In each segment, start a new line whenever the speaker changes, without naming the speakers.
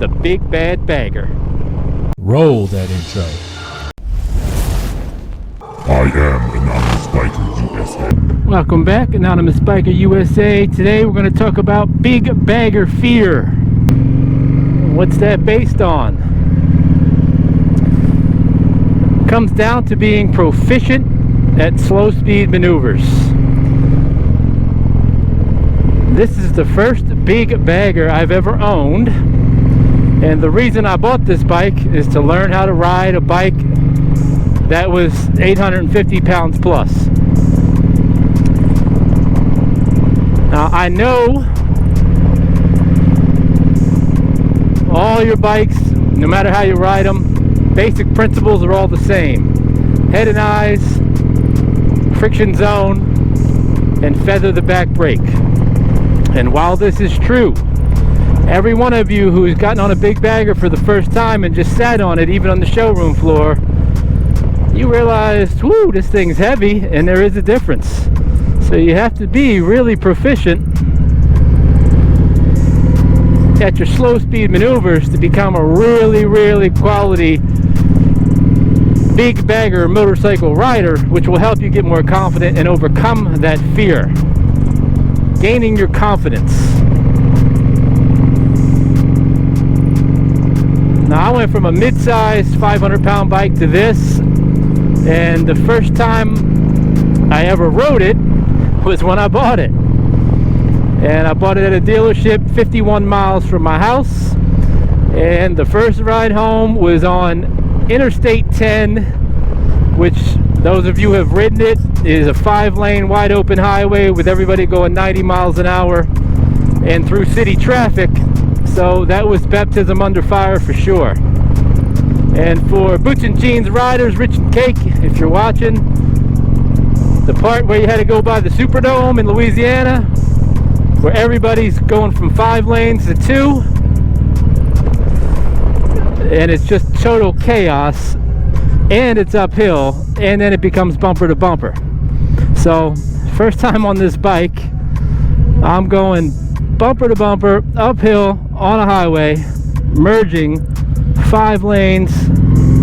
The Big Bad Bagger.
Roll that intro.
I am Anonymous Biker USA.
Welcome back, Anonymous Biker USA. Today we're going to talk about Big Bagger Fear. What's that based on? Comes down to being proficient at slow speed maneuvers. This is the first big bagger I've ever owned, and the reason I bought this bike is to learn how to ride a bike that was 850 pounds plus. Now I know all your bikes, no matter how you ride them, basic principles are all the same. Head and eyes, friction zone, and feather the back brake. And while this is true, every one of you who's gotten on a big bagger for the first time and just sat on it, even on the showroom floor, you realize, whoo, this thing's heavy, and there is a difference. So you have to be really proficient at your slow speed maneuvers to become a really quality big bagger motorcycle rider, which will help you get more confident and overcome that fear. Gaining your confidence. Now I went from a mid-sized 500-pound bike to this, and the first time I ever rode it was when I bought it. And I bought it at a dealership 51 miles from my house, and the first ride home was on Interstate 10, which those of you who have ridden it is a 5-lane wide open highway with everybody going 90 miles an hour and through city traffic. So that was baptism under fire for sure. And for Boots and Jeans riders, Rich and Cake, if you're watching, the part where you had to go by the Superdome in Louisiana, where everybody's going from 5 lanes to 2, and it's just total chaos, and it's uphill, and then it becomes bumper to bumper. So first time on this bike, I'm going bumper to bumper, uphill on a highway, merging 5 lanes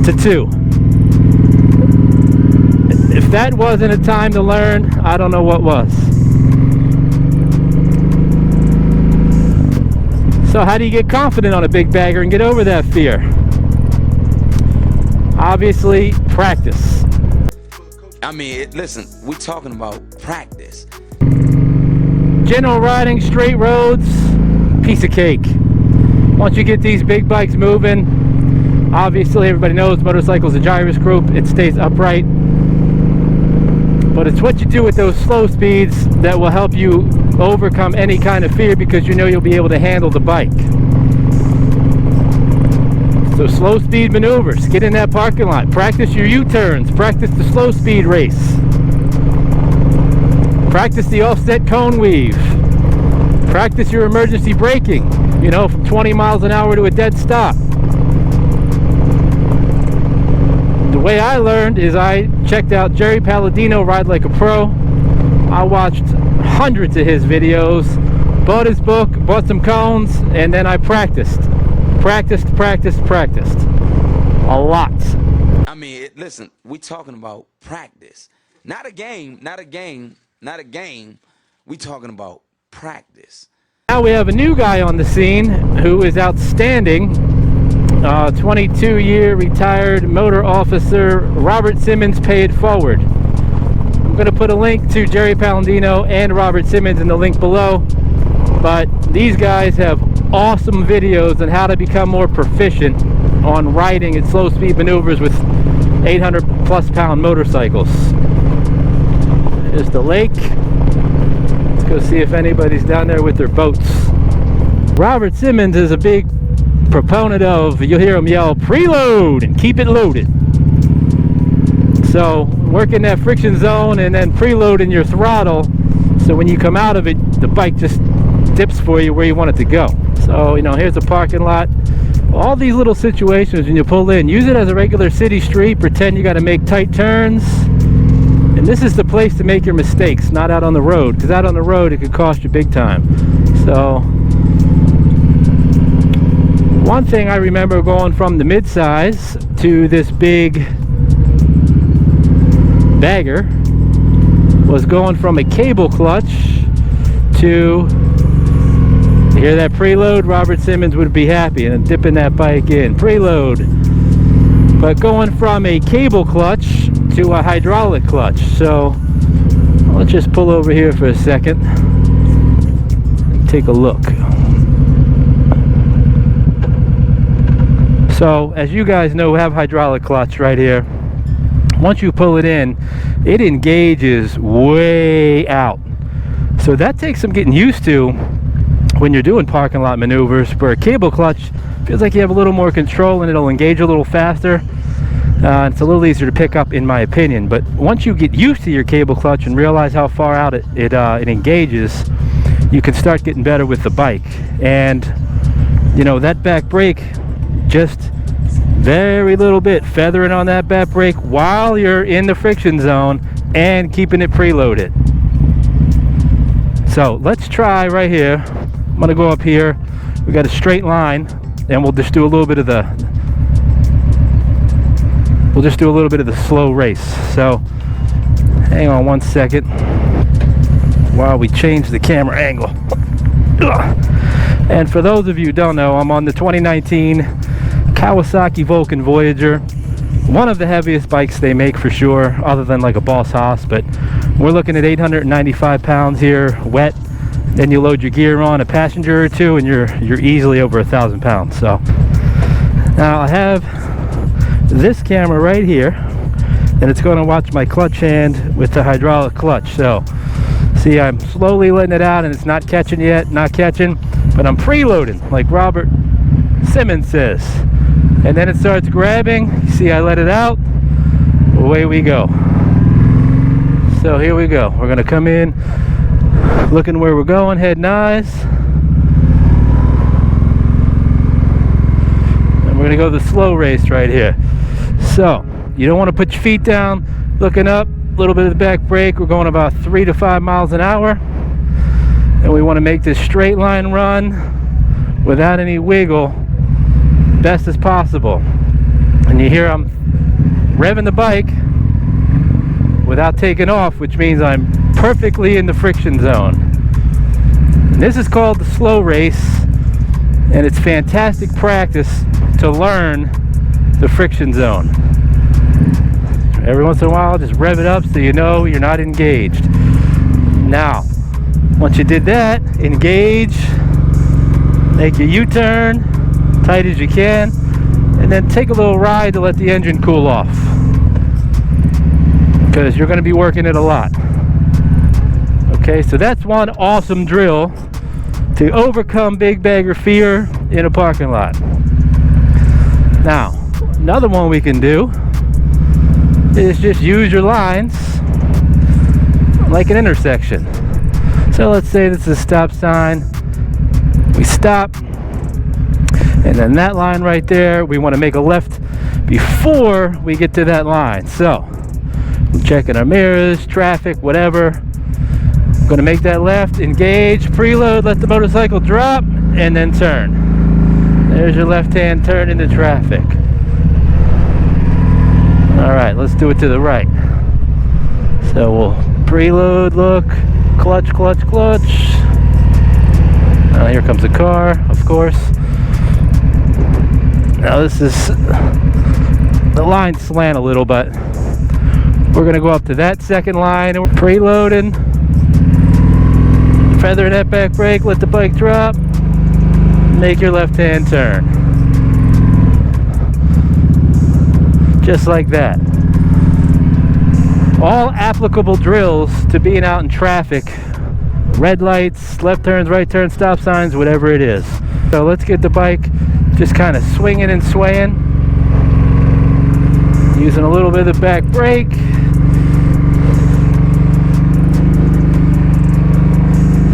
to 2. If that wasn't a time to learn, I don't know what was. So how do you get confident on a big bagger and get over that fear? Obviously, practice.
I mean, listen, we're talking about practice.
General riding, straight roads, piece of cake. Once you get these big bikes moving, obviously everybody knows motorcycles a gyroscope, it stays upright. But it's what you do with those slow speeds that will help you overcome any kind of fear, because you know you'll be able to handle the bike. So slow speed maneuvers, get in that parking lot, practice your U-turns, practice the slow speed race, practice the offset cone weave, practice your emergency braking, you know, from 20 miles an hour to a dead stop. The way I learned is I checked out Jerry Palladino Ride Like a Pro. I watched hundreds of his videos, bought his book, bought some cones, and then I practiced a lot.
I mean, listen, we're talking about practice. Not a game. We're talking about practice.
Now we have a new guy on the scene who is outstanding. 22-year retired motor officer Robert Simmons, pay it forward. I'm going to put a link to Jerry Palladino and Robert Simmons in the link below. But these guys have awesome videos on how to become more proficient on riding at slow speed maneuvers with 800 plus pound motorcycles. There's the lake. Let's go see if anybody's down there with their boats. Robert Simmons is a big proponent of, you'll hear him yell, preload and keep it loaded. So working that friction zone and then preloading your throttle, so when you come out of it, the bike just dips for you where you want it to go. So, you know, here's a parking lot. All these little situations when you pull in, use it as a regular city street, pretend you got to make tight turns. And this is the place to make your mistakes, not out on the road, because out on the road it could cost you big time. So One thing I remember going from the midsize to this big bagger was going from a cable clutch to, you hear that preload? Robert Simmons would be happy, and then dipping that bike in, preload. But going from a cable clutch to a hydraulic clutch. So let's just pull over here for a second and take a look. So as you guys know, we have hydraulic clutch right here. Once you pull it in, it engages way out. So that takes some getting used to when you're doing parking lot maneuvers. For a cable clutch, feels like you have a little more control and it'll engage a little faster. It's a little easier to pick up, in my opinion. But once you get used to your cable clutch and realize how far out it engages, you can start getting better with the bike. And you know, that back brake, just very little bit feathering on that back brake while you're in the friction zone and keeping it preloaded. So let's try right here. I'm gonna go up here. We got a straight line, and we'll just do a little bit of the slow race. So hang on one second while we change the camera angle. And for those of you who don't know, I'm on the 2019 Kawasaki Vulcan Voyager, one of the heaviest bikes they make for sure, other than like a Boss Haas. But we're looking at 895 pounds here, wet. Then you load your gear on, a passenger or two, and you're easily over 1,000 pounds. So now I have this camera right here, and it's going to watch my clutch hand with the hydraulic clutch. So see, I'm slowly letting it out, and it's not catching yet, not catching, but I'm preloading like Robert Simmons says. And then it starts grabbing. You see, I let it out, away we go. So here we go. We're going to come in looking where we're going, heading eyes, and we're going to go the slow race right here. So you don't want to put your feet down, looking up, a little bit of the back brake. We're going about 3 to 5 miles an hour, and we want to make this straight line run without any wiggle, best as possible. And you hear I'm revving the bike without taking off, which means I'm perfectly in the friction zone. And this is called the slow race, and it's fantastic practice to learn the friction zone. Every once in a while, just rev it up so you know you're not engaged. Now, once you did that, engage, make your U-turn tight as you can, and then take a little ride to let the engine cool off, because you're going to be working it a lot. Okay, so that's one awesome drill to overcome big bagger fear in a parking lot. Now, another one we can do is just use your lines like an intersection. So let's say this is a stop sign. We stop, and then that line right there, we want to make a left before we get to that line. So we're checking our mirrors, traffic, whatever. I'm going to make that left, engage, preload, let the motorcycle drop, and then turn. There's your left-hand turn into traffic. All right, let's do it to the right. So we'll preload, look, clutch, clutch, clutch. Here comes a car, of course. Now this is, the lines slant a little, but we're going to go up to that second line, and we're preloading. Feather that back brake, let the bike drop, make your left-hand turn. Just like that. All applicable drills to being out in traffic, red lights, left turns, right turns, stop signs, whatever it is. So let's get the bike just kind of swinging and swaying, using a little bit of the back brake.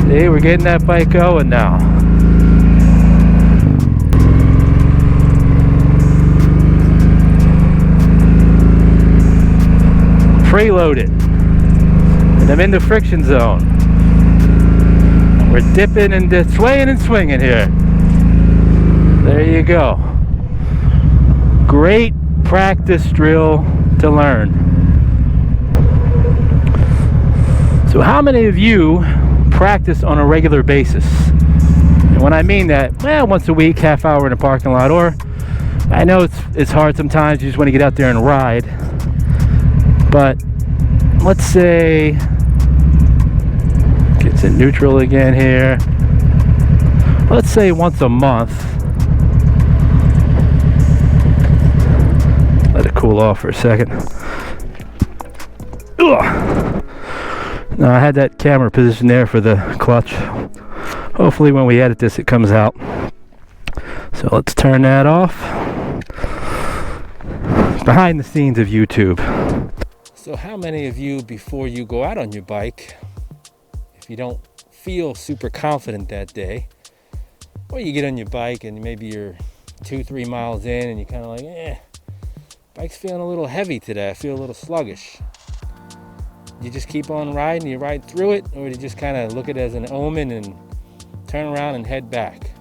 See, we're getting that bike going now. Preload it. And I'm in the friction zone. We're dipping and swaying and swinging here. There you go. Great practice drill to learn. So how many of you practice on a regular basis? And when I mean that, well, once a week, half hour in a parking lot, or I know it's hard sometimes, you just want to get out there and ride. But let's say, gets in neutral again here. Let's say once a month. Let it cool off for a second. Ugh. Now I had that camera position there for the clutch. Hopefully when we edit this it comes out. So let's turn that off. Behind the scenes of YouTube. So how many of you, before you go out on your bike, if you don't feel super confident that day, or you get on your bike and maybe you're 2-3 miles in and you're kind of like, bike's feeling a little heavy today, I feel a little sluggish. You just keep on riding, you ride through it, or you just kind of look at it as an omen and turn around and head back?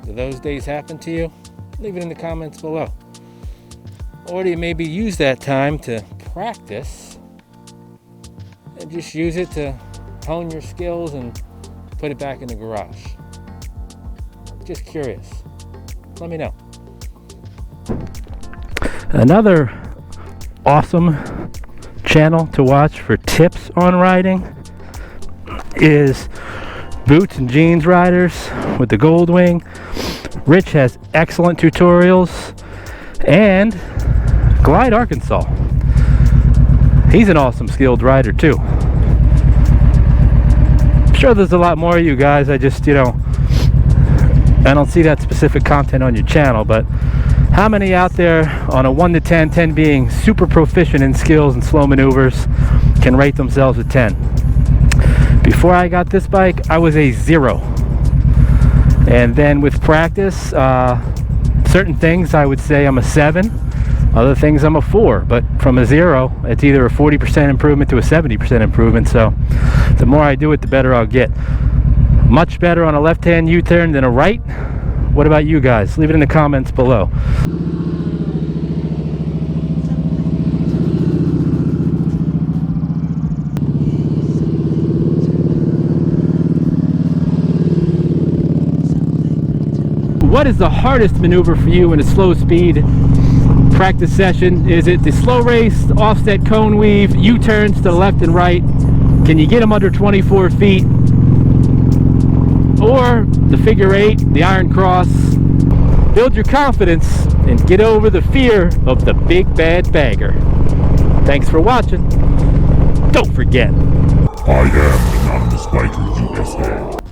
Do those days happen to you? Leave it in the comments below. Or do you maybe use that time to practice and just use it to hone your skills and put it back in the garage? Just curious. Let me know. Another awesome channel to watch for tips on riding is Boots and Jeans Riders with the Goldwing. Rich has excellent tutorials, and Glide Arkansas. He's an awesome skilled rider too. I'm sure there's a lot more of you guys. I just, I don't see that specific content on your channel, but how many out there on a 1 to 10, 10 being super proficient in skills and slow maneuvers, can rate themselves a 10? Before I got this bike, I was a 0. And then with practice, certain things I would say I'm a 7, other things I'm a 4. But from a 0, it's either a 40% improvement to a 70% improvement. So the more I do it, the better I'll get. Much better on a left-hand U-turn than a right. What about you guys? Leave it in the comments below. What is the hardest maneuver for you in a slow speed practice session? Is it the slow race, offset cone weave, U-turns to the left and right? Can you get them under 24 feet? Or the figure 8, the iron cross? Build your confidence and get over the fear of the big bad bagger. Thanks for watching. Don't forget,
I am Anonymous Biker USA.